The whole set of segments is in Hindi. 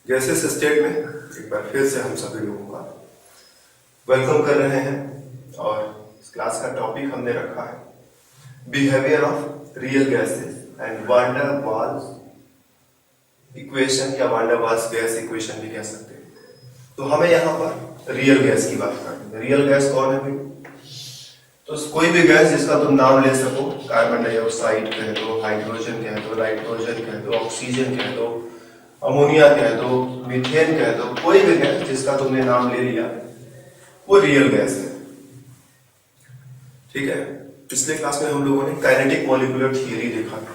गैसेस स्टेट में एक बार फिर से हम सभी लोगों का वेलकम कर रहे हैं और इस क्लास का टॉपिक हमने रखा है behaviour of real gases and van der Waals equation या van der Waals gas equation भी कह सकते हैं। तो हमें यहाँ पर रियल गैस की बात करनी है। रियल गैस कौन है भाई? तो कोई भी गैस जिसका तुम नाम ले सको, कार्बन डाइऑक्साइड कह दो, हाइड्रोजन कह दो, नाइट्रोजन कह दो, ऑक्सीजन कह दो, अमोनिया कह दो, मीथेन कह दो, कोई भी गैस जिसका तुमने नाम ले लिया वो रियल गैस है। ठीक है। पिछले क्लास में हम लोगों ने काइनेटिक मॉलिक्यूलर थियरी देखा था।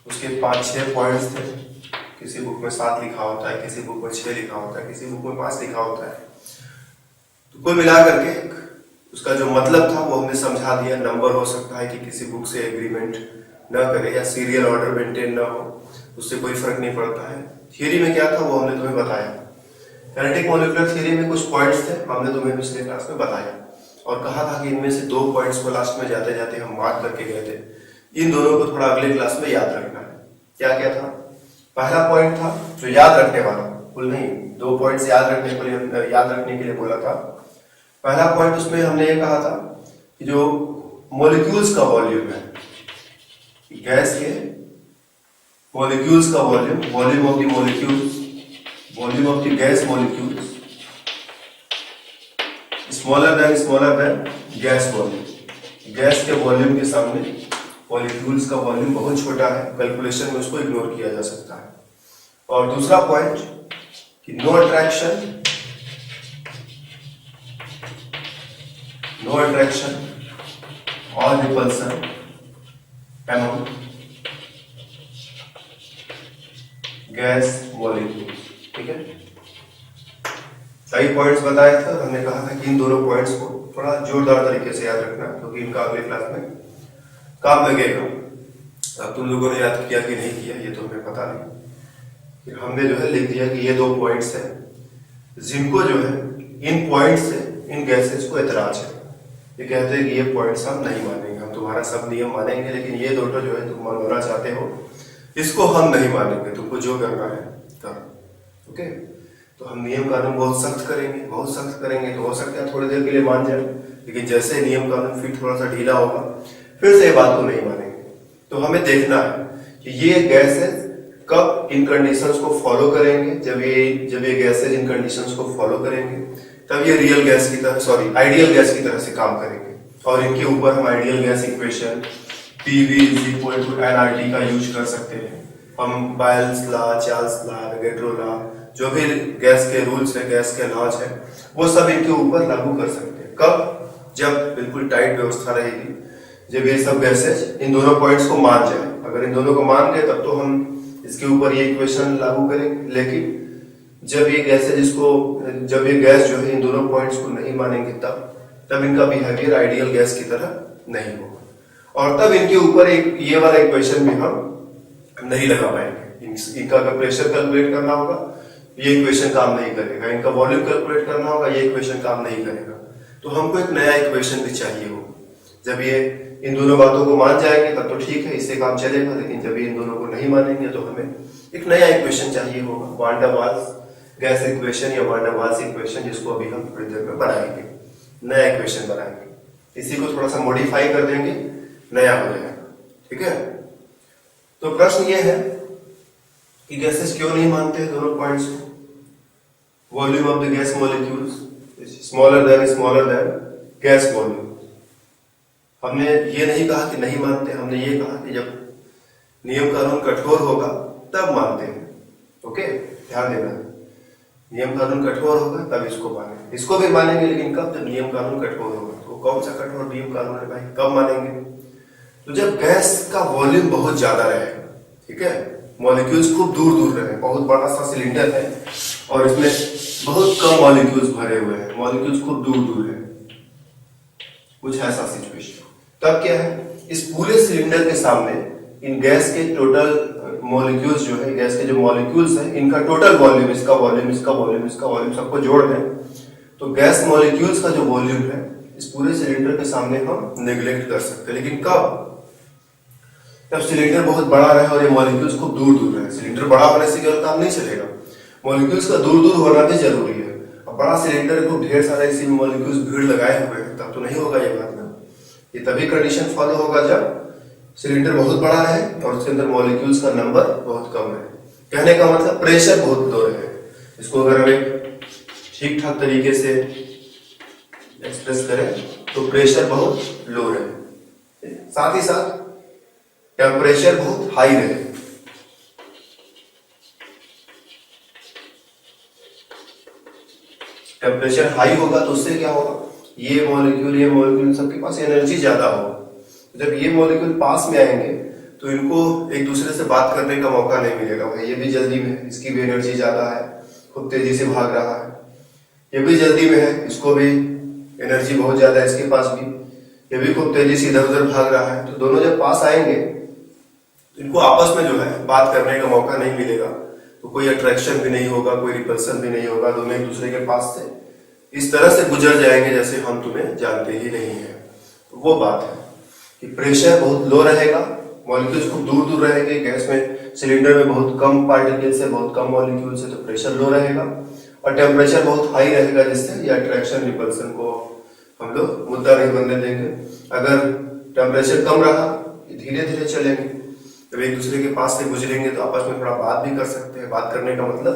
उसके 5-6 पॉइंट्स थे। किसी बुक में 7 लिखा होता है, किसी बुक में 6 लिखा होता है, किसी बुक में 5 लिखा होता है। तो कुल मिला करके उसका जो मतलब था वो हमने समझा दिया। नंबर हो सकता है कि किसी बुक से एग्रीमेंट न करे या सीरियल ऑर्डर मेंटेन न हो, उससे कोई फर्क नहीं पड़ता है। थियरी में क्या था वो हमने तुम्हें बताया। काइनेटिक मॉलिक्यूलर थियरी में कुछ पॉइंट्स थे, हमने तुम्हें पिछले क्लास में बताया और कहा था कि इनमें से 2 पॉइंट्स को लास्ट में जाते जाते हम मार्क करके गए थे। इन दोनों को थोड़ा अगले क्लास में याद रखना है। क्या क्या था? पहला पॉइंट था जो याद रखने वाला, कुल नहीं 2 पॉइंट्स याद रखने के लिए बोला था। पहला पॉइंट उसमें हमने ये कहा था कि जो मॉलिक्यूल्स का वॉल्यूम है, गैस के मॉलिक्यूल्स का volume of the molecules, volume of the gas molecules smaller than gas volume. Gas के वॉल्यूम के सामने मॉलिक्यूल्स का वॉल्यूम बहुत छोटा है, कैलकुलेशन में उसको इग्नोर किया जा सकता है। और दूसरा पॉइंट कि नो अट्रैक्शन और रिपल्सन among गैस मॉलिक्यूल। ठीक है, कई पॉइंट्स बताए थे। हमने कहा था कि इन दोनों पॉइंट्स को थोड़ा जोरदार तरीके से याद रखना क्योंकि इनका अगले क्लास में काम लगेगा। अब तुम लोगों ने याद किया कि नहीं किया ये तो हमें पता नहीं। फिर हमने जो है लिख दिया कि ये 2 पॉइंट्स हैं जिनको जो है इन पॉइंट्स से इन गैसेस को एतराज है। ये कहते हैं कि ये पॉइंट्स हम नहीं मानेंगे, हम तुम्हारा सब नियम मानेंगे लेकिन ये 2 जो है तुम मानना चाहते हो इसको हम नहीं मानेंगे, तुमको जो करना है करो। ओके, तो हम नियम कानून बहुत सख्त करेंगे तो हो सकता है थोड़ी देर के लिए मान जाए, लेकिन जैसे नियम कानून फिर थोड़ा सा ढीला होगा फिर से ये बात को नहीं मानेंगे। तो हमें देखना है कि ये गैसेस कब इन कंडीशंस को फॉलो करेंगे। जब ये गैसेस इन कंडीशंस को फॉलो करेंगे तब ये रियल गैस की तरह आइडियल गैस की तरह से काम करेंगे और इनके ऊपर हम ideal gas equation PV = nRT का यूज कर सकते हैं। हम बायल्स law, Charles law, Avogadro law, जो भी गैस के रूल्स है, गैस के लॉज है, वो सब इनके ऊपर लागू कर सकते हैं। कब? जब बिल्कुल टाइट व्यवस्था रहेगी, जब ये सब गैसेस इन दोनों पॉइंट्स को मान जाए। अगर इन दोनों को मान गए तब तो हम इसके ऊपर ये इक्वेशन लागू करेंगे, लेकिन जब ये गैस जो है इन दोनों पॉइंट्स को नहीं मानेंगे तब इनका बिहेवियर आइडियल गैस की तरह नहीं होगा और तब इनके ऊपर एक ये वाला इक्वेशन भी हम नहीं लगा पाएंगे। इनका अगर प्रेशर कैलकुलेट करना होगा ये इक्वेशन काम नहीं करेगा, इनका वॉल्यूम कैलकुलेट करना होगा ये इक्वेशन काम नहीं करेगा। तो हमको एक नया इक्वेशन भी चाहिए होगा। जब ये इन दोनों बातों को मान जाएंगे तब तो ठीक है, इससे काम चलेगा, लेकिन जब ये इन दोनों को नहीं मानेंगे तो हमें एक नया इक्वेशन चाहिए होगा, वान डेर वाल्स गैस इक्वेशन या वान डेर वाल्स इक्वेशन, जिसको अभी हम थोड़ी देर में बनाएंगे, नया इक्वेशन बनाएंगे। इसी को थोड़ा सा मॉडिफाई कर देंगे, नया हो जाएगा। ठीक है, तो प्रश्न ये है कि गैसेस क्यों नहीं मानते हैं दोनों पॉइंट्स को। Volume of the gas molecules smaller than gas volume. हमने ये नहीं कहा कि नहीं मानते, हमने ये कहा कि जब नियम कानून कठोर होगा तब मानते हैं। ओके, ध्यान देना, नियम कानून कठोर होगा तब इसको मानेंगे, इसको भी मानेंगे, लेकिन कब? जब नियम कानून कठोर होगा। तो कौन सा कठोर नियम कानून है भाई, कब मानेंगे? तो जब गैस का वॉल्यूम बहुत ज्यादा रहेगा। ठीक है, मॉलिक्यूल्स खूब दूर रहे, बहुत बड़ा सा सिलेंडर है और इसमें बहुत कम मॉलिक्यूल्स भरे हुए हैं, मॉलिक्यूल्स खूब दूर है, कुछ ऐसा सिचुएशन। तब क्या है, इस पूरे सिलेंडर के सामने इन गैस के टोटल मॉलिक्यूल्स जो है, गैस के जो मॉलिक्यूल्स हैं, इनका टोटल वॉल्यूम, इसका वॉल्यूम सबको जोड़ दें तो गैस मॉलिक्यूल्स का जो वॉल्यूम है इस पूरे सिलेंडर के सामने हम नेग्लेक्ट कर सकते हैं। लेकिन कब? जब सिलेंडर बहुत बड़ा रहे और ये मॉलिक्यूल्स खूब दूर रहे। सिलेंडर बड़ा होने से केवल काम नहीं चलेगा, मॉलिक्यूल्स का दूर दूर होना भी जरूरी है। अब बड़ा सिलेंडर को ढेर सारे इसी मॉलिक्यूल्स भीड़ लगाए हुए हैं, तब तो नहीं होगा ये बात ना। ये तभी कंडीशन फॉलो होगा जब सिलेंडर बहुत बड़ा रहे और उसके अंदर मॉलिक्यूल्स का नंबर बहुत कम है। कहने का मतलब प्रेशर बहुत लो रहे। इसको अगर हम ठीक ठाक तरीके से एक्सप्रेस करें तो प्रेशर बहुत लो रहे, साथ ही साथ टेम्परेचर बहुत हाई रहे। टेम्परेचर हाई होगा तो उससे क्या होगा, ये मॉलिक्यूल सबके पास एनर्जी ज्यादा होगा। जब ये मॉलिक्यूल पास में आएंगे तो इनको एक दूसरे से बात करने का मौका नहीं मिलेगा। भाई ये भी जल्दी में है, इसकी भी एनर्जी ज्यादा है, खूब तेजी से भाग रहा है। ये भी जल्दी में है, इसको भी एनर्जी बहुत ज्यादा है, इसके पास भी, ये भी खूब तेजी से इधर उधर भाग रहा है। तो दोनों जब पास आएंगे तो इनको आपस में जो है बात करने का मौका नहीं मिलेगा, तो कोई अट्रैक्शन भी नहीं होगा, कोई रिपल्सन भी नहीं होगा। दोनों एक दूसरे के पास से इस तरह से गुजर जाएंगे जैसे हम तुम्हें जानते ही नहीं है। तो वो बात है कि प्रेशर बहुत लो रहेगा, मॉलिक्यूल्स खूब दूर दूर रहेंगे। गैस में, सिलेंडर में बहुत कम पार्टिकल्स है, बहुत कम मॉलिक्यूल्स है, तो प्रेशर लो रहेगा। और टेम्परेचर बहुत हाई रहेगा, जिससे ये अट्रैक्शन रिपल्सन को हम लोग मुद्दा नहीं बनने देंगे। अगर टेम्परेचर कम रहा, धीरे धीरे चलेंगे, जब एक दूसरे के पास से गुजरेंगे तो आपस में थोड़ा बात भी कर सकते हैं। बात करने का मतलब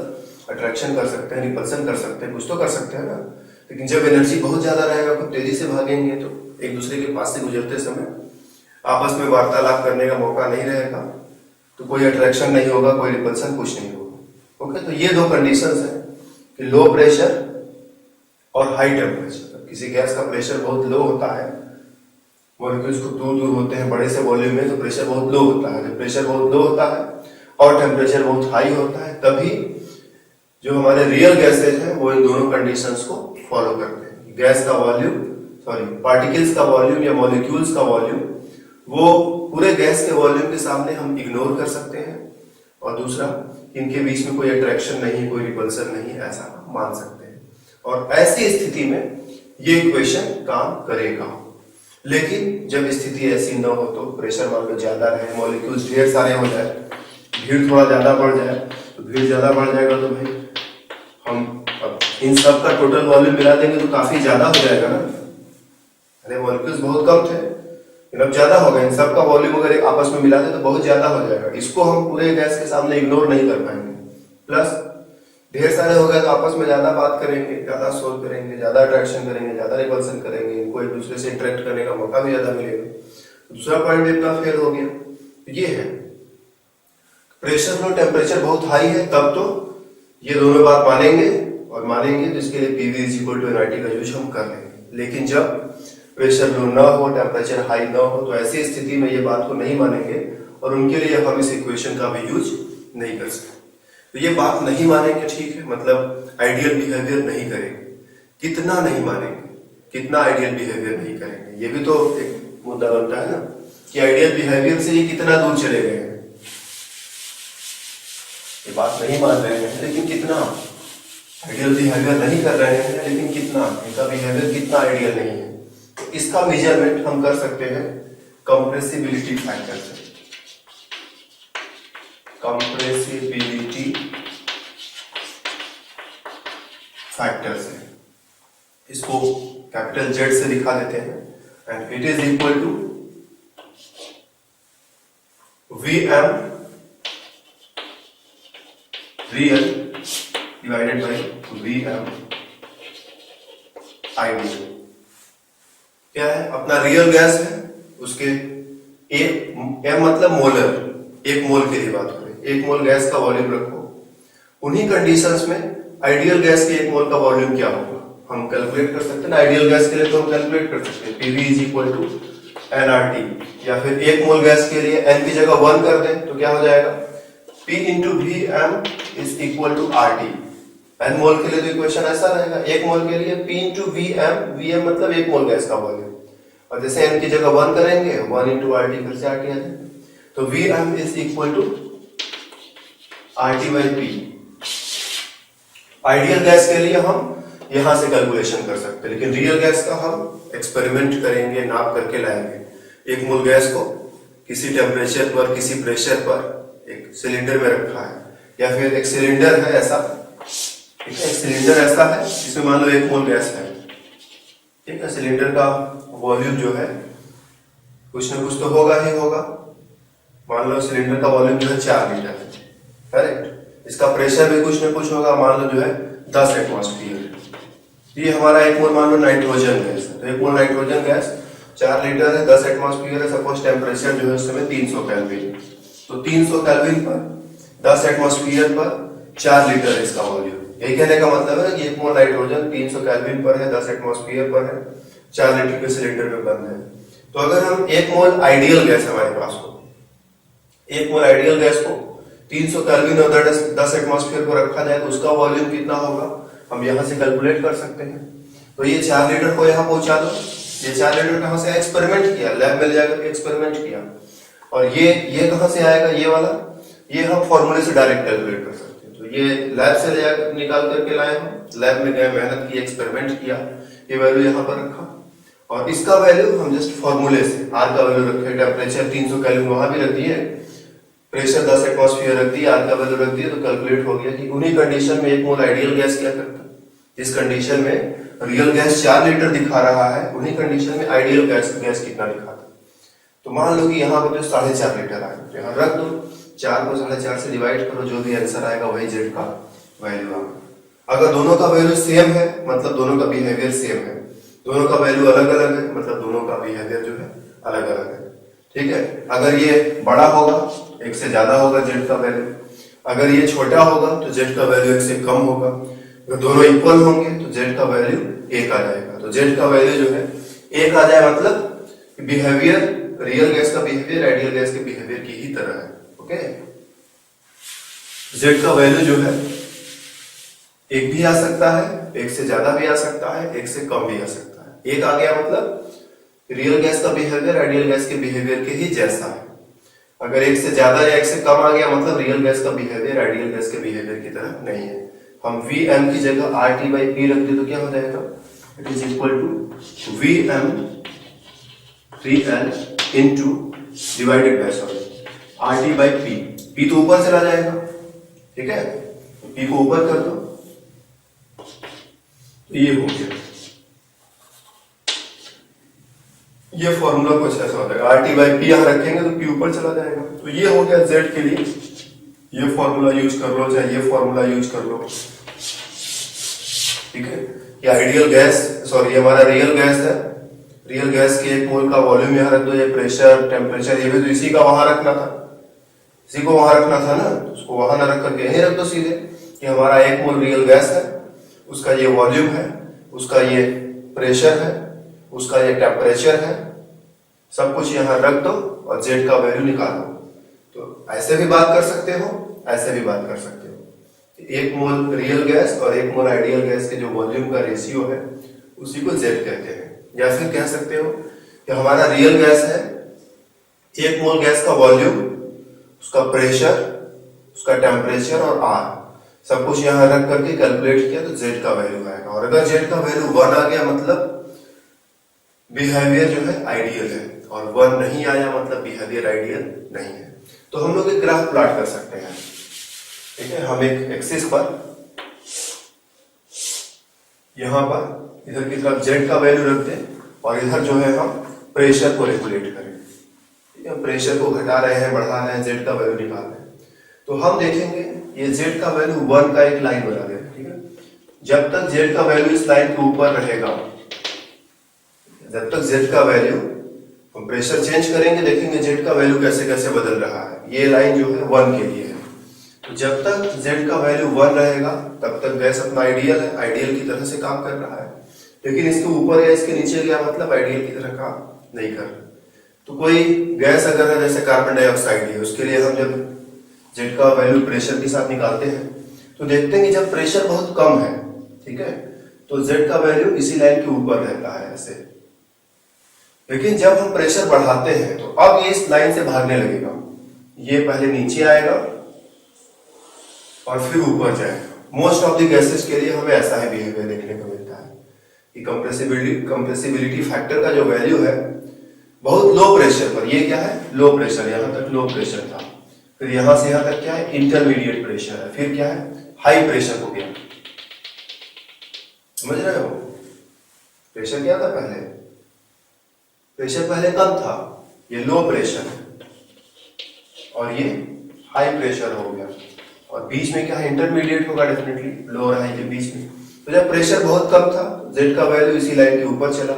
अट्रैक्शन कर सकते हैं, रिपल्सन कर सकते हैं, कुछ तो कर सकते हैं ना। लेकिन जब एनर्जी बहुत ज्यादा रहेगा, खूब तेजी से भागेंगे, तो एक दूसरे के पास से गुजरते समय आपस में वार्तालाप करने का मौका नहीं रहेगा, तो कोई अट्रैक्शन नहीं होगा, कोई रिपल्सन, कुछ नहीं होगा। ओके, तो ये दो कंडीशंस हैं कि लो प्रेशर और हाई टेम्परेचर। किसी गैस का प्रेशर बहुत लो होता है, मॉलिक्यूल्स खूब दूर दूर होते हैं बड़े से वॉल्यूम में, तो प्रेशर बहुत लो होता है। जब प्रेशर बहुत लो होता है और टेम्परेचर बहुत हाई होता है, तभी जो हमारे रियल गैसेज हैं वो इन दोनों कंडीशंस को फॉलो करते हैं। गैस का वॉल्यूम, पार्टिकल्स का वॉल्यूम या मॉलिक्यूल्स का वॉल्यूम, वो पूरे गैस के वॉल्यूम के सामने हम इग्नोर कर सकते हैं। और दूसरा, इनके बीच में कोई अट्रैक्शन नहीं, कोई रिपल्सन नहीं, ऐसा मान सकते हैं। और ऐसी स्थिति में ये इक्वेशन काम करेगा। लेकिन जब स्थिति ऐसी न हो, तो प्रेशर मान लो ज्यादा रहे, मॉलिक्यूल्स ढेर सारे हो जाए, भीड़ थोड़ा ज्यादा बढ़ जाए, तो भीड़ ज्यादा बढ़ जाएगा तो भाई हम अब इन सब का टोटल वॉल्यूम मिला देंगे तो काफी ज्यादा हो जाएगा ना। अरे मॉलिक्यूल्स बहुत कम थे, अब ज्यादा हो गए, इन सब का वॉल्यूम अगर आपस में मिला दे तो बहुत ज्यादा हो जाएगा। इसको हम पूरे गैस के सामने इग्नोर नहीं कर पाएंगे। प्लस ढेर सारे हो गए तो आपस में ज्यादा बात करेंगे, ज्यादा शोर करेंगे, ज्यादा अट्रैक्शन करेंगे, ज्यादा रिपल्सन करेंगे, इनको एक दूसरे से इंटरेक्ट करने का मौका भी ज्यादा मिलेगा। दूसरा पॉइंट भी अपना फेल हो गया। ये है प्रेशर लो, टेम्परेचर बहुत हाई है, तब तो ये दोनों बात मानेंगे, और मानेंगे तो इसके लिए PV = nRT का यूज हम कर लेंगे। लेकिन जब प्रेशर लो ना हो, टेम्परेचर हाई ना हो, तो ऐसी स्थिति में ये बात को नहीं मानेंगे, और उनके लिए हम इस इक्वेशन का भी यूज नहीं कर सकते। तो ये बात नहीं मानेंगे, ठीक है, मतलब आइडियल बिहेवियर नहीं करेंगे। कितना नहीं मानेंगे, कितना आइडियल बिहेवियर नहीं करेंगे, ये भी तो एक मुद्दा बनता है ना, कि आइडियल बिहेवियर से ये कितना दूर चले गए हैं। ये बात नहीं मान रहे हैं, लेकिन कितना आइडियल बिहेवियर नहीं कर रहे हैं, लेकिन कितना, इनका बिहेवियर कितना आइडियल नहीं है। तो इसका मेजरमेंट हम कर सकते हैं कंप्रेसिबिलिटी फैक्टर से। कंप्रेसिबिलिटी फैक्टर से इसको कैपिटल Z से दिखा देते हैं, and it is equal to Vm real divided by Vm ideal. क्या है, अपना रियल गैस है, उसके M मतलब मोलर, एक मोल के लिए बात करें, एक मोल गैस का वॉल्यूम रखो। उन्हीं कंडीशंस में आइडियल गैस के एक मोल का वॉल्यूम क्या होगा हम कैलकुलेट कर सकते हैं ना। आइडियल गैस के लिए तो हम कैलकुलेट कर सकते हैं PV = nRT, या फिर एक मोल गैस के लिए n की जगह 1 कर दें तो क्या हो जाएगा, P × Vm = RT। n मोल के लिए तो इक्वेशन ऐसा रहेगा, एक मोल के लिए P × Vm, Vm मतलब एक मोल गैस का वॉल्यूम, और जैसे n की जगह 1 करेंगे 1 × RT, फिर से RT आ जाएगा, तो Vm = RT/P। आइडियल गैस के लिए हम यहां से कैलकुलेशन कर सकते हैं, लेकिन रियल गैस का हम एक्सपेरिमेंट करेंगे, नाप करके लाएंगे। एक मोल गैस को किसी टेम्परेचर पर, किसी प्रेशर पर एक सिलेंडर में रखा है, या फिर एक सिलेंडर है ऐसा ठीक है, सिलेंडर ऐसा है जिसमें मान लो 1 मोल गैस है। ठीक है, सिलेंडर का वॉल्यूम जो है कुछ ना कुछ तो होगा ही होगा। मान लो सिलेंडर का वॉल्यूम जो है 4 लीटर है, करेक्ट। इसका प्रेशर भी कुछ ना कुछ होगा, मान लो जो है 10 एटमॉस्फेयर। ये हमारा 1 मोल मान लो नाइट्रोजन गैस है, तो 1 मोल नाइट्रोजन गैस 4 लीटर है, 10 एटमॉस्फेयर है। सपोज टेम्परेचर जो है उस समय 300 केल्विन, तो 300 केल्विन पर 10 एटमॉस्फेयर पर 4 लीटर है इसका वॉल्यूम। यही कहने का मतलब है कि 1 मोल नाइट्रोजन 300 केल्विन पर है, 10 एटमॉस्फेयर पर है, 4 लीटर के सिलेंडर में बंद है। तो अगर हम 1 मोल आइडियल गैस हमारे पास हो, 1 मोल आइडियल गैस को 300 केल्विन और 10 एटमॉस्फेयर पर रखा जाए तो उसका वॉल्यूम कितना होगा, हम यहां से कैलकुलेट कर सकते हैं। तो ये 4 लीटर को यहां पहुंचा दो। ये 4 लीटर कहां से एक्सपेरिमेंट किया, लैब में ले जाकर एक्सपेरिमेंट किया। और ये कहां से आएगा, ये वाला, ये हम फॉर्मूले से डायरेक्ट कैलकुलेट कर सकते हैं। तो ये लैब से ले जाकर निकाल करके लाए हम, लैब में गए, मेहनत की, एक्सपेरिमेंट किया, ये वैल्यू यहाँ पर रखा। और इसका वैल्यू हम जस्ट फॉर्मूले से आर का वैल्यू रखे, टेम्परेचर 300 केल्विन वहां भी रख दिए, प्रेशर 10 एटमॉस्फेयर रख दिया, आर का वैल्यू रख दिया, तो कैलकुलेट हो गया कि उन्हीं कंडीशन में 1 मोल आइडियल गैस क्या करता है। जिस कंडीशन में रियल गैस 4 लीटर दिखा रहा है, उन्हीं कंडीशन में आइडियल गैस कितना दिखाता है। तो मान लो कि यहाँ पर जो 4.5 लीटर आए, तो यहाँ रख दो, 4 को 4.5 से डिवाइड करो, जो भी आंसर आएगा वही जेड का वैल्यू आएगा। अगर दोनों का वैल्यू सेम है, मतलब दोनों का बिहेवियर सेम है, दोनों का वैल्यू अलग अलग है, मतलब दोनों का बिहेवियर जो है अलग अलग है। ठीक है, अगर ये बड़ा होगा, 1 से ज्यादा होगा जेड का वैल्यू, अगर ये छोटा होगा तो जेड का वैल्यू 1 से कम होगा। अगर दोनों इक्वल होंगे तो जेड का वैल्यू 1 आ जाएगा। तो जेड का वैल्यू जो है 1 आ जाए, मतलब बिहेवियर, रियल गैस का बिहेवियर आइडियल गैस के बिहेवियर की ही तरह है। ओके, जेड का वैल्यू जो है 1 भी आ सकता है, 1 से ज्यादा भी आ सकता है, 1 से कम भी आ सकता है। 1 आ गया मतलब रियल गैस का बिहेवियर आइडियल गैस के बिहेवियर के ही जैसा है। अगर 1 से ज्यादा या 1 से कम आ गया मतलब रियल गैस का बिहेवियर आइडियल गैस के बिहेवियर की तरह नहीं है। हम Vm की जगह RT/P रख दे तो क्या हो जाएगा, it is equal to Vm 3L into divided by RT/P। P तो ऊपर चला जाएगा, ठीक है, P को ऊपर कर दो, तो ये हो गया। ये फॉर्मूला कुछ ऐसा होता है, RT/P यहां रखेंगे तो P ऊपर चला जाएगा। तो ये हो गया Z के लिए, ये फॉर्मूला यूज कर लो चाहे ये फॉर्मूला यूज कर लो। ठीक है, ये आइडियल गैस, सॉरी ये हमारा रियल गैस है। रियल गैस के 1 मोल का वॉल्यूम यहां रख दो, ये प्रेशर, टेम्परेचर, ये भी तो इसी का वहां रखना था, इसी को वहां रखना था ना, उसको वहां ना रख करके यहीं रख दो सीधे कि हमारा 1 मोल रियल गैस है, उसका ये वॉल्यूम है, उसका ये प्रेशर है, उसका ये टेम्परेचर है, सब कुछ यहां रख दो और जेड का वैल्यू निकालो। तो ऐसे भी बात कर सकते हो, ऐसे भी बात कर सकते हो। 1 मोल रियल गैस और 1 मोल आइडियल गैस के जो वॉल्यूम का रेशियो है उसी को जेड कहते हैं। या फिर कह सकते हो कि हमारा रियल गैस है, 1 मोल गैस का वॉल्यूम, उसका प्रेशर, उसका टेम्परेचर और आर, सब कुछ यहां रख करके कैलकुलेट किया तो जेड का वैल्यू आएगा। और अगर जेड का वैल्यू 1 आ गया मतलब बिहेवियर जो है आइडियल है, और 1 नहीं आया मतलब बिहेवियर आइडियल नहीं है। तो हम लोग एक ग्राफ प्लॉट कर सकते हैं। ठीक है, हम एक एक्सिस पर यहां पर इधर की तरफ जेड का वैल्यू रख दें और इधर जो है हम प्रेशर को रेगुलेट करें। ठीक है, प्रेशर को घटा रहे हैं, बढ़ा रहे हैं, जेड का वैल्यू निकाल रहे हैं। तो हम देखेंगे ये जेड का वैल्यू 1 का एक लाइन बना दें। ठीक है, जब तक जेड का वैल्यू इस लाइन के ऊपर रहेगा, जब तक जेड का वैल्यू, हम प्रेशर चेंज करेंगे देखेंगे जेड का वैल्यू कैसे कैसे बदल रहा है। ये लाइन जो है 1 के लिए है, तो जब तक जेड का वैल्यू 1 रहेगा तब तक गैस अपना आइडियल है, आइडियल की तरह से काम कर रहा है। लेकिन इसके ऊपर या इसके नीचे गया मतलब आइडियल की तरह काम नहीं कर रहा। तो कोई गैस अगर है जैसे कार्बन डाइऑक्साइड है, उसके लिए हम जब जेड का वैल्यू प्रेशर के साथ निकालते हैं तो देखते हैं कि जब प्रेशर बहुत कम है, ठीक है, तो जेड का वैल्यू इसी लाइन के ऊपर रहता है ऐसे। लेकिन जब हम प्रेशर बढ़ाते हैं तो अब ये इस लाइन से भागने लगेगा, ये पहले नीचे आएगा और फिर ऊपर जाएगा। मोस्ट ऑफ द गैसेस के लिए हमें ऐसा ही बिहेवियर देखने को मिलता है कि कंप्रेसिबिलिटी फैक्टर का जो वैल्यू है बहुत लो प्रेशर पर, ये क्या है, लो प्रेशर, यहां तक लो प्रेशर था, फिर यहां से यहां तक क्या है, इंटरमीडिएट प्रेशर है, फिर क्या है, हाई प्रेशर हो गया। समझ रहे हो? प्रेशर क्या था पहले? प्रेशर पहले कम था, ये लो प्रेशर है, और ये हाई प्रेशर हो गया, और बीच में क्या है? इंटरमीडिएट होगा डेफिनेटली, लो और हाई के बीच में। तो जब प्रेशर बहुत कम था, जेड का वैल्यू इसी लाइन के ऊपर चला,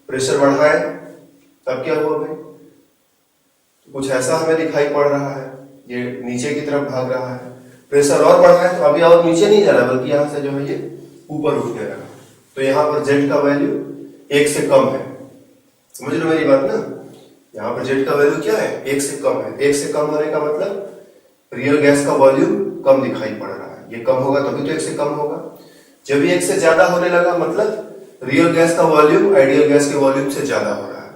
प्रेशर बढ़ा है, तब क्या हुआ भाई? कुछ ऐसा हमें दिखाई पड़ रहा है, ये नीचे की तरफ भाग रहा है। प्रेशर और बढ़ा है तो अभी और नीचे नहीं जा रहा, बल्कि यहाँ से जो है ये ऊपर उठने लगा। तो यहाँ पर जेड का वैल्यू 1 से कम है। समझ लो मेरी बात ना? यहाँ पर जेड का वैल्यू क्या है? 1 से कम है। 1 से कम होने का मतलब रियल गैस का वॉल्यूम कम दिखाई पड़ रहा है। ये कम होगा तभी तो 1 से कम होगा। जब ये 1 से ज्यादा होने लगा मतलब रियल गैस का वॉल्यूम आइडियल गैस के वॉल्यूम से ज्यादा हो रहा है।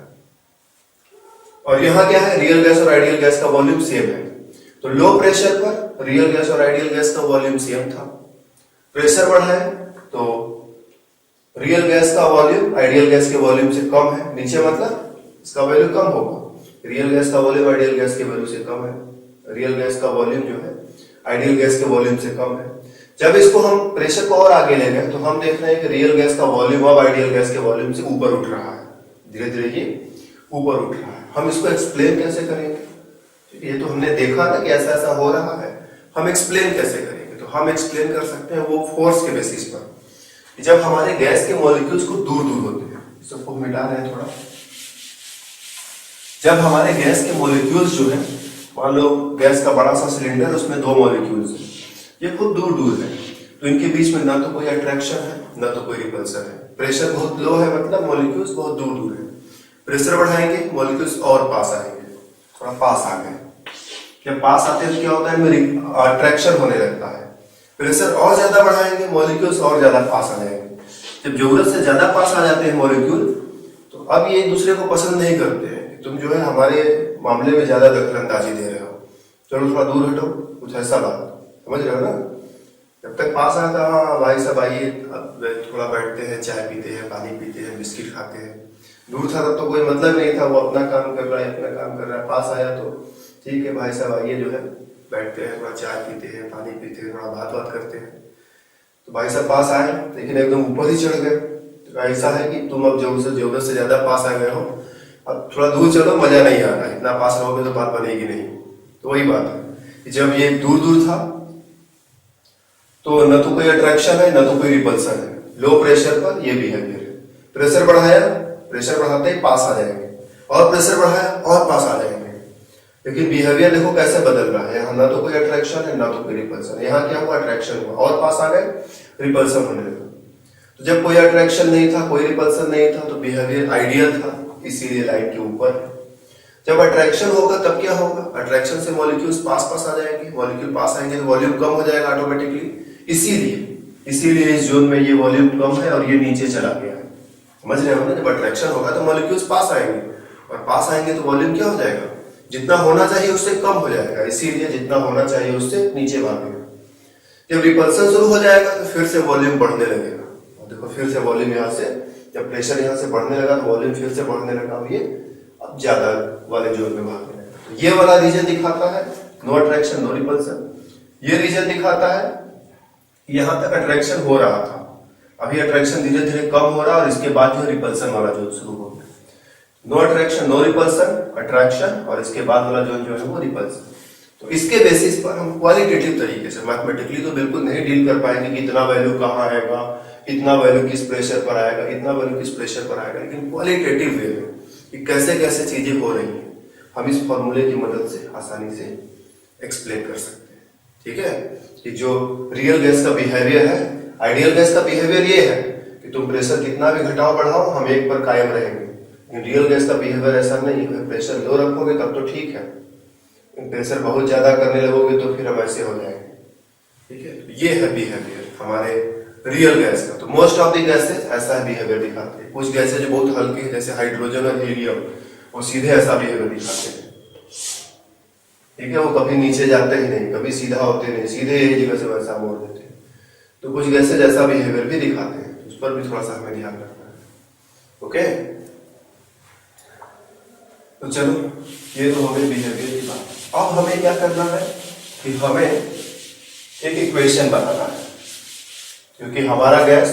और यहाँ क्या है? रियल गैस और आइडियल गैस का वॉल्यूम सेम है। तो लो प्रेशर पर रियल गैस और आइडियल गैस का वॉल्यूम सेम था। प्रेशर बढ़ा है तो रियल गैस का वॉल्यूम आइडियल गैस के वॉल्यूम से कम है। नीचे मतलब इसका वैल्यू कम होगा। रियल गैस का वॉल्यूम आइडियल गैस के वैल्यू से कम है। रियल गैस का वॉल्यूम जो है आइडियल गैस के वॉल्यूम से कम है। जब इसको हम प्रेशर को और आगे ले गए तो हम देख रहे हैं कि रियल गैस का वॉल्यूम अब आइडियल गैस के वॉल्यूम से ऊपर उठ रहा है। धीरे धीरे ये ऊपर उठ रहा है। हम इसको एक्सप्लेन कैसे करेंगे? ये तो हमने देखा ना कि ऐसा ऐसा हो रहा है, हम एक्सप्लेन कैसे करेंगे? तो हम एक्सप्लेन कर सकते हैं वो फोर्स के बेसिस पर। जब हमारे गैस के मॉलिक्यूल्स को दूर दूर होते हैं, इसको मिटा रहे हैं थोड़ा। जब हमारे गैस के मॉलिक्यूल्स जो है, मान लो गैस का बड़ा सा सिलेंडर, उसमें 2 मॉलिक्यूल्स हैं, ये खुद दूर दूर है, तो इनके बीच में ना तो कोई अट्रैक्शन है ना तो कोई रिपल्सन है। प्रेशर बहुत लो है मतलब मॉलिक्यूल्स बहुत दूर दूर है। प्रेशर बढ़ाएंगे मॉलिक्यूल्स और पास आएंगे, थोड़ा पास आ गए। जब पास आते हैं तो क्या होता है? इनमें अट्रैक्शन होने लगता है। प्रेशर और ज्यादा बढ़ाएंगे मॉलिक्यूल्स और ज्यादा पास आ जाएंगे। जब जरूरत से ज्यादा पास आ जाते हैं मॉलिक्यूल, तो अब ये एक दूसरे को पसंद नहीं करते हैं। तुम जो है हमारे मामले में ज्यादा दखलंदाजी दे रहे हो, चलो थोड़ा दूर हटो, कुछ ऐसा बात। समझ रहे हो ना? जब तक पास आता, हाँ भाई साहब आइए, थोड़ा बैठते हैं, चाय पीते हैं, पानी पीते हैं, बिस्किट खाते हैं। दूर था तब तो कोई मतलब नहीं था, वो अपना काम कर रहा है, अपना काम कर रहा है। पास आया तो ठीक है भाई साहब आइए, जो है बैठते हैं, थोड़ा चाय पीते हैं, पानी पीते हैं, थोड़ा बात करते हैं। तो भाई साहब पास आए लेकिन एकदम ऊपर ही चढ़ गए। तो ऐसा है कि तुम अब जरूरत से ज्यादा पास आ गए हो, अब थोड़ा दूर चलो, मजा नहीं आ रहा। इतना पास रहोगे तो बात बनेगी नहीं। तो वही बात है कि जब ये दूर दूर था तो न तो कोई अट्रैक्शन है न तो कोई रिपल्सन है। लो प्रेशर पर ये बिहेवियर है। प्रेशर बढ़ाया, प्रेशर बढ़ाते ही पास आ जाएंगे, और प्रेशर बढ़ाया और पास आ जाएंगे। लेकिन बिहेवियर देखो कैसे बदल रहा है। यहाँ ना तो कोई अट्रैक्शन है ना तो कोई रिपल्सन। यहाँ क्या हुआ? अट्रैक्शन हुआ और पास आ गए, रिपल्सन होने लगा। तो जब कोई अट्रैक्शन नहीं था, कोई रिपल्सन नहीं था, तो बिहेवियर आइडियल था, इसीलिए लाइन के ऊपर। जब अट्रैक्शन होगा तब क्या होगा? अट्रैक्शन से मॉलिक्यूल्स पास आ जाएंगे। मॉलिक्यूल पास आएंगे तो वॉल्यूम कम हो जाएगा ऑटोमेटिकली। इसीलिए इस जोन में ये वॉल्यूम कम है और ये नीचे चला गया है। समझ रहे हो ना? जब अट्रैक्शन होगा तो मॉलिक्यूल्स पास आएंगे, और पास आएंगे तो वॉल्यूम क्या हो जाएगा? जितना होना चाहिए उससे कम हो जाएगा। इसीलिए जितना होना चाहिए उससे नीचे भागेगा। जब रिपल्सन शुरू हो जाएगा तो फिर से वॉल्यूम बढ़ने लगेगा। और देखो फिर से वॉल्यूम यहाँ से, जब प्रेशर यहाँ से बढ़ने लगा तो वॉल्यूम फिर से बढ़ने लगा, और ये अब ज्यादा वाले जोन में भागने लगा। तो ये वाला रीजन दिखाता है नो अट्रैक्शन नो रिपल्सन। ये रीजन दिखाता है यहाँ तक अट्रैक्शन हो रहा था, अभी अट्रैक्शन धीरे धीरे कम हो रहा है, और इसके बाद जो रिपल्सन वाला जोन शुरू हो गया। No attraction no repulsion, attraction, और इसके बाद वाला जोन जो है वो रिपल्सन। तो इसके बेसिस पर हम क्वालिटेटिव तरीके से, मैथमेटिकली तो बिल्कुल नहीं डील कर पाएंगे कि इतना वैल्यू कहाँ आएगा, इतना वैल्यू किस प्रेशर पर आएगा, इतना वैल्यू किस प्रेशर पर आएगा, लेकिन क्वालिटेटिव वे में कि कैसे कैसे चीजें हो रही हैं हम इस फॉर्मूले की मदद से आसानी से एक्सप्लेन कर सकते हैं। ठीक है? कि जो रियल गैस का बिहेवियर है, आइडियल गैस का बिहेवियर ये है कि तुम प्रेशर कितना भी घटाओ बढ़ाओ हम एक पर कायम रहेंगे। रियल गैस का बिहेवियर ऐसा नहीं है। प्रेशर लो रखोगे तब तो ठीक है, प्रेशर बहुत ज्यादा करने लगोगे तो फिर हम ऐसे हो जाएंगे। ठीक है? तो ये है बिहेवियर हमारे रियल गैस का। तो मोस्ट ऑफ द गैसेस ऐसा बिहेवियर दिखाते हैं। कुछ गैसेस जो बहुत हल्के हैं जैसे हाइड्रोजन और हीलियम, वो सीधे ऐसा बिहेवियर दिखाते हैं। ठीक है? वो कभी नीचे जाते ही नहीं, कभी सीधा होते नहीं, सीधे एक जगह से वैसा मोड़ देते हैं। तो कुछ गैसेस ऐसा बिहेवियर भी दिखाते हैं, उस पर भी थोड़ा सा हमें ध्यान रखना है। ओके? तो चलो ये तो हमें बिहेवियर की बात। अब हमें क्या करना है कि हमें एक इक्वेशन बनाना है, क्योंकि हमारा गैस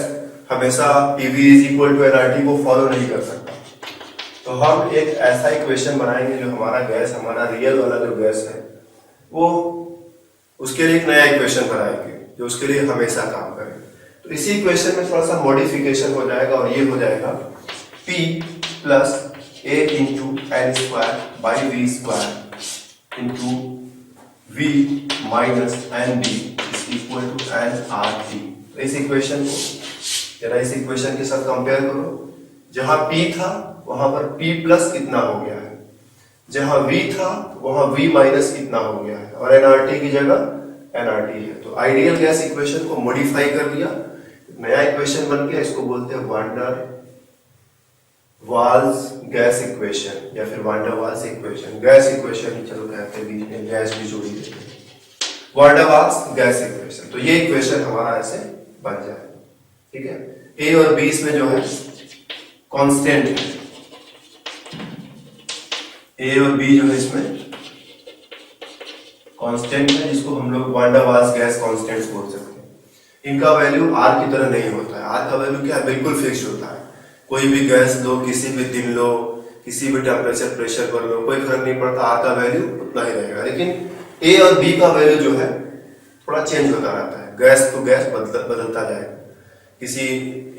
हमेशा PV is equal to NRT को फॉलो नहीं कर सकता। तो हम एक ऐसा इक्वेशन बनाएंगे जो हमारा गैस, हमारा रियल वाला जो गैस है, वो उसके लिए एक नया इक्वेशन बनाएंगे जो उसके लिए हमेशा काम करे। तो इसी इक्वेशन में थोड़ा सा मॉडिफिकेशन हो जाएगा और ये हो जाएगा P plus A into N square by V square into V minus ND equal to NRT। तो इस इक्वेशन को जरा इस इक्वेशन के साथ कंपेयर करो। जहां P था वहां पर P प्लस कितना हो गया है, जहां V था वहां V माइनस कितना हो गया है, और NRT की जगह NRT है। तो आइडियल गैस इक्वेशन को मॉडिफाई कर दिया, नया इक्वेशन बन गया। इसको बोलते हैं वान डर वाल्स गैस इक्वेशन या फिर van der Waals equation. Gas equation ही चलो कहते हैं, बीच में गैस भी जोड़ी देते हैं, वान डर वाल्स गैस इक्वेशन। तो ये इक्वेशन हमारा ऐसे बन जाए, ठीक है। A और B इसमें जो है कांस्टेंट है, A और B जो है इसमें कांस्टेंट है, जिसको हम लोग वान डर वाल्स गैस कांस्टेंट्स बोल सकते हैं। इनका वैल्यू R की तरह नहीं होता है। R का वैल्यू क्या है, बिल्कुल फिक्स्ड होता है। कोई भी गैस लो, किसी भी दिन लो, किसी भी टेम्परेचर प्रेशर पर लो, कोई फर्क नहीं पड़ता, R का वैल्यू उतना ही रहेगा। लेकिन A और B का वैल्यू जो है थोड़ा चेंज होता रहता है, गैस टू गैस बदलता जाएगा। किसी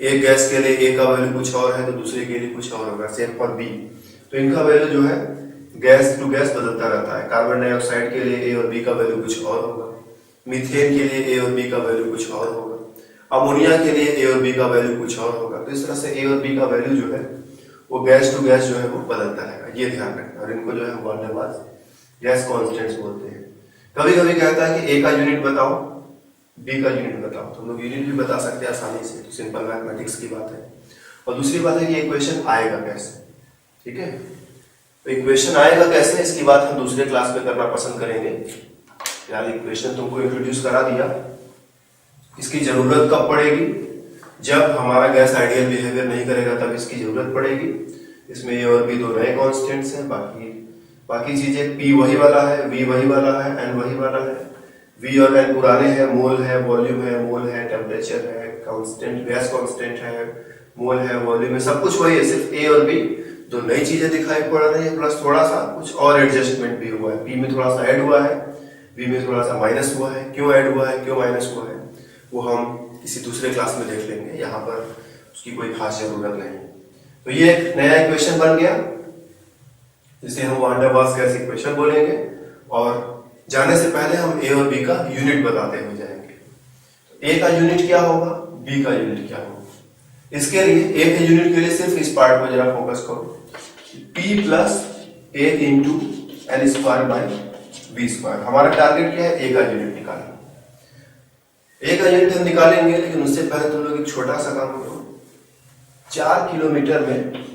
एक गैस के लिए A का वैल्यू कुछ और है तो दूसरे के लिए कुछ और होगा, सेम फॉर B। तो इनका वैल्यू जो है गैस टू गैस बदलता रहता है। कार्बन डाइऑक्साइड के लिए A और B का वैल्यू कुछ और होगा, मीथेन के लिए A और B का वैल्यू कुछ और होगा, अमोनिया के लिए A और B का वैल्यू कुछ और होगा। तो इस तरह से A और B का वैल्यू जो है वो गैस टू गैस जो है वो बदलता रहेगा, ये ध्यान रखना। और इनको जो है वान डर वाल्स गैस कांस्टेंट्स बोलते हैं। कभी कभी कहता है कि A का यूनिट बताओ, B का यूनिट बताओ, तो हम लोग यूनिट भी बता सकते हैं आसानी से, तो सिंपल मैथमेटिक्स की बात है। और दूसरी बात है कि इक्वेशन आएगा कैसे, ठीक है। तो इक्वेशन आएगा कैसे, इसकी बात हम दूसरे क्लास में करना पसंद करेंगे। यार इक्वेशन तुमको इंट्रोड्यूस करा दिया, इसकी जरूरत कब पड़ेगी, जब हमारा गैस आइडियल बिहेवियर नहीं करेगा तब इसकी जरूरत पड़ेगी। इसमें A और B दो नए कॉन्स्टेंट्स हैं, बाकी चीजें P वही वाला है, V वही वाला है, N वही वाला है। V और N पुराने हैं, मोल है, वॉल्यूम है, मोल है, टेम्परेचर है, कांस्टेंट गैस कांस्टेंट है, मोल है, वॉल्यूम है, सब कुछ वही है। सिर्फ A और B दो नई चीजें दिखाई पड़ रही है, प्लस थोड़ा सा कुछ और एडजस्टमेंट भी हुआ है। P में थोड़ा सा ऐड हुआ है, V में थोड़ा सा माइनस हुआ है। क्यों ऐड हुआ है, क्यों माइनस हुआ है, वो हम किसी दूसरे क्लास में देख लेंगे, यहाँ पर उसकी कोई खास जरूरत नहीं। तो ये एक नया इक्वेशन बन गया जिसे हम वान डर वाल्स गैस इक्वेशन बोलेंगे। और जाने से पहले हम A और B का यूनिट बताते हुए जाएंगे। तो A का यूनिट क्या होगा, B का यूनिट क्या होगा। इसके लिए A के यूनिट के लिए सिर्फ इस पार्ट को जरा फोकस करो, P plus A into N square by V square. हमारा टारगेट क्या है, A का यूनिट निकालना। A का यूनिट हम निकालेंगे, लेकिन उससे पहले तुम लोग एक छोटा सा काम करो। 4 किलोमीटर में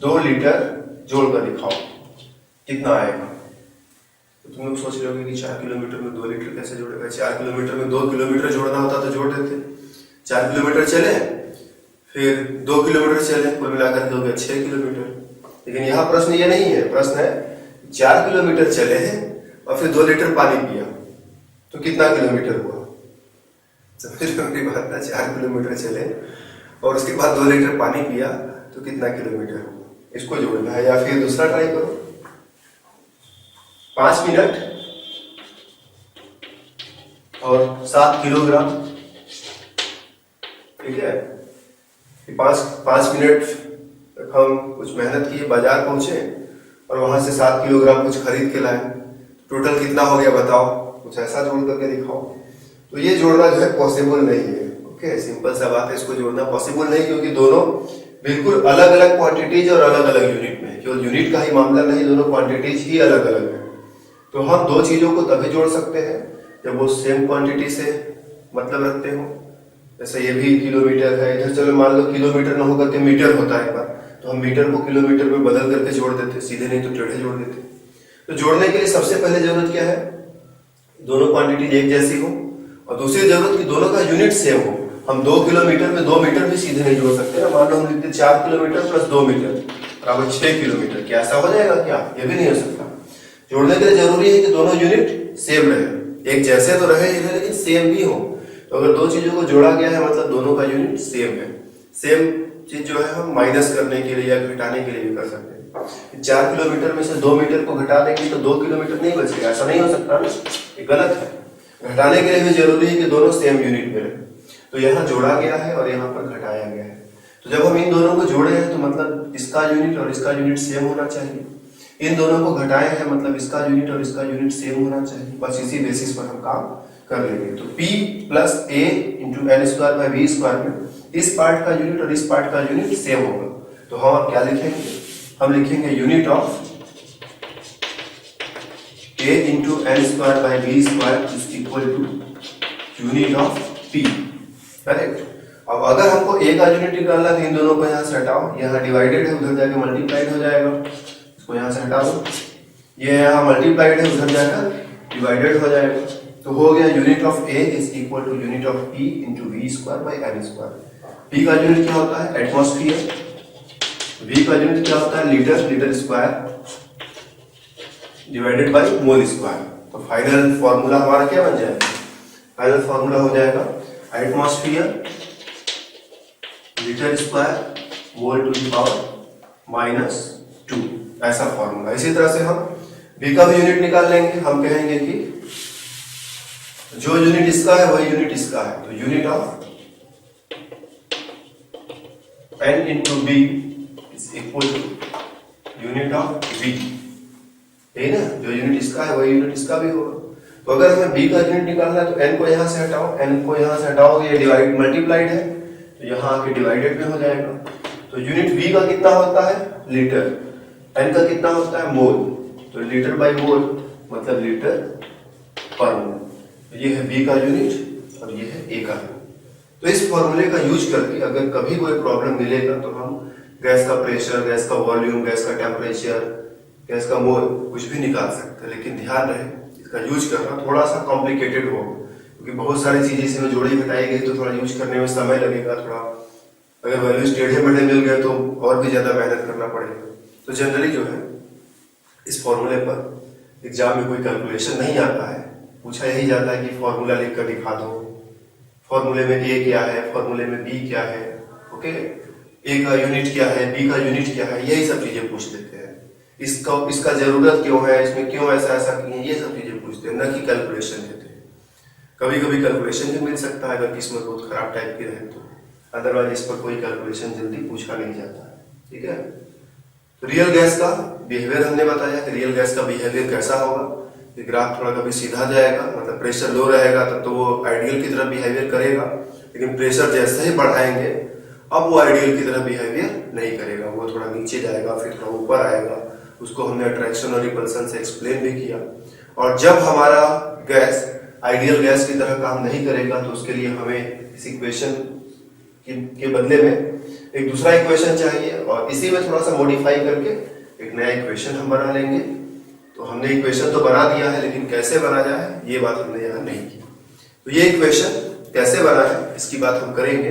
2 लीटर जोड़कर दिखाओ, कितना आएगा। तो तुम लोग सोच रहे होगे कि 4 किलोमीटर में 2 लीटर कैसे जोड़ेगा। 4 किलोमीटर में 2 किलोमीटर जोड़ना होता तो जोड़ देते। 4 किलोमीटर चले, फिर 2 किलोमीटर चले, कुल मिलाकर हो गया 6 किलोमीटर। लेकिन यहाँ प्रश्न ये नहीं है, प्रश्न है 4 किलोमीटर चले हैं और फिर 2 लीटर पानी पिया, तो कितना किलोमीटर हुआ। तो फिर मेरी बात था, 4 किलोमीटर चले और उसके बाद 2 लीटर पानी पिया तो कितना किलोमीटर हुआ, इसको जोड़ना है। या फिर दूसरा ट्राई करो, 5 मिनट और 7 किलोग्राम, ठीक है। 5 मिनट तक हम कुछ मेहनत किए, बाजार पहुंचे और वहां से 7 किलोग्राम कुछ खरीद के लाए, टोटल कितना हो गया बताओ, कुछ ऐसा जोड़ करके दिखाओ। तो ये जोड़ना जो है पॉसिबल नहीं है, ओके, सिंपल सा बात है, इसको जोड़ना पॉसिबल नहीं, क्योंकि दोनों बिल्कुल अलग अलग क्वांटिटीज और अलग अलग यूनिट में, केवल यूनिट का ही मामला नहीं, दोनों क्वांटिटीज ही अलग अलग है। तो हम दो चीजों को तभी जोड़ सकते हैं जब वो सेम क्वांटिटी से मतलब रखते हो। जैसे ये भी किलोमीटर है, इधर चलो मान लो किलोमीटर न होकर के मीटर होता है एक बार, तो हम मीटर को किलोमीटर में बदल करके जोड़ देते, सीधे नहीं तो टेढ़े जोड़ देते। तो जोड़ने के लिए सबसे पहले जरूरत क्या है, दोनों क्वांटिटी एक जैसी हो, और दूसरी जरूरत कि दोनों का यूनिट सेम हो। हम 2 किलोमीटर में 2 मीटर भी सीधे नहीं जोड़ सकते ना। मान लो हम लिखते 4 किलोमीटर प्लस 2 मीटर बराबर 6 किलोमीटर, क्या ऐसा हो जाएगा क्या, ये भी नहीं हो सकता। जोड़ने के लिए जरूरी है कि दोनों यूनिट सेम रहे, एक जैसे तो रहे ही रहे लेकिन सेम भी हो। तो अगर दो चीजों को जोड़ा गया है मतलब दोनों का यूनिट सेम है। सेम चीज जो है हम माइनस करने के लिए या घटाने के लिए भी कर सकते हैं। 4 किलोमीटर में से 2 मीटर को घटा देंगे तो 2 किलोमीटर नहीं बचेगा, ऐसा नहीं हो सकता ना, ये गलत है। घटाने के लिए भी जरूरी है कि दोनों सेम यूनिट में रहे। तो यहाँ जोड़ा गया है और यहाँ पर घटाया गया है। तो जब हम इन दोनों को जोड़े हैं तो मतलब इसका यूनिट और इसका यूनिट सेम होना चाहिए। इन दोनों को घटाए हैं मतलब इसका यूनिट और इसका यूनिट सेम होना चाहिए। बस इसी बेसिस पर हम काम कर लेंगे। तो P plus A into L square by V square में इस पार्ट का यूनिट और इस पार्ट का यूनिट सेम होगा। तो हम अब क्या लिखेंगे, हम लिखेंगे unit of A into L square by V square is equal to unit of P, correct. अब अगर हमको A का यूनिट निकालना है तो इन दोनों को यहाँ से हटाओ, यहाँ डिवाइडेड है उधर जाके मल्टीप्लाइड हो जाएगा, इसको यहाँ से हटा दो, ये यहाँ मल्टीप्लाइड है उधर जाकर डिवाइडेड हो जाएगा। तो हो गया unit of A is equal to unit of P into V square by L square. P का यूनिट क्या होता है, एटमॉस्फेयर। V का यूनिट क्या होता है, litre, litre square divided by mole square. तो फाइनल फॉर्मूला हमारा क्या बन जाएगा, फाइनल फॉर्मूला हो जाएगा atmosphere litre square mole to the power -2, ऐसा फॉर्मूला। इसी तरह से हम V का भी यूनिट निकाल लेंगे। हम कहेंगे कि जो यूनिट इसका है वही यूनिट इसका है। तो unit of N into B is equal to unit of V, है ना, जो यूनिट इसका है वही यूनिट इसका भी होगा। तो अगर हमें B का यूनिट निकालना है तो N को यहाँ से हटाओ, N को यहाँ से हटाओगे, ये डिवाइड मल्टीप्लाइड है तो यहाँ आके डिवाइडेड में हो जाएगा। तो यूनिट V का कितना होता है, लीटर, N का कितना होता है, मोल। तो लीटर बाई मोल मतलब लीटर पर मोल। ये है B का यूनिट और ये है A का यूनिट। तो इस फॉर्मूले का यूज करके अगर कभी कोई प्रॉब्लम मिलेगा तो हम गैस का प्रेशर, गैस का वॉल्यूम, गैस का टेम्परेचर, गैस का मोल कुछ भी निकाल सकते हैं। लेकिन ध्यान रहे इसका यूज करना थोड़ा सा कॉम्प्लिकेटेड हो, क्योंकि बहुत सारी चीजें इसमें जोड़ी घटाई गई तो थोड़ा यूज करने में समय लगेगा। थोड़ा अगर वैल्यूज टेढ़े मेढ़े मिल गए तो और भी ज्यादा मेहनत करना पड़ेगा। तो जनरली जो है इस फॉर्मूले पर एग्जाम में कोई कैलकुलेशन नहीं आता है, पूछा यही जाता है कि फॉर्मूला लिख कर दिखा दो, फॉर्मूले में A क्या है, फॉर्मूले में B क्या है, ओके, A का यूनिट क्या है, B का यूनिट क्या है, यही सब चीजें पूछ लेते हैं। इसका जरूरत क्यों है, इसमें क्यों ऐसा किए, ये सब चीजें पूछते हैं, न कि कैलकुलेशन देते हैं। कभी कभी कैलकुलेशन भी मिल सकता है अगर किस्मत बहुत खराब टाइप की रहे तो, अदरवाइज इस पर कोई कैलकुलेशन जल्दी पूछा नहीं जाता है, ठीक है। तो रियल गैस का बिहेवियर हमने बताया कि रियल गैस का बिहेवियर कैसा होगा। ग्राफ थोड़ा कभी सीधा जाएगा, मतलब प्रेशर लो रहेगा तब तो वो आइडियल की तरह बिहेवियर करेगा, लेकिन प्रेशर जैसे ही बढ़ाएंगे अब वो आइडियल की तरह बिहेवियर नहीं करेगा, वो थोड़ा नीचे जाएगा फिर थोड़ा ऊपर आएगा। उसको हमने अट्रैक्शन और रिपल्सन से एक्सप्लेन भी किया। और जब हमारा गैस आइडियल गैस की तरह काम नहीं करेगा तो उसके लिए हमें इस इक्वेशन के बदले में एक दूसरा इक्वेशन चाहिए, और इसी में थोड़ा सा मॉडिफाई करके एक नया इक्वेशन हम बना लेंगे। तो हमने इक्वेशन तो बना दिया है, लेकिन कैसे बना जाए ये बात हमने यहाँ नहीं की। तो ये इक्वेशन कैसे बना है इसकी बात हम करेंगे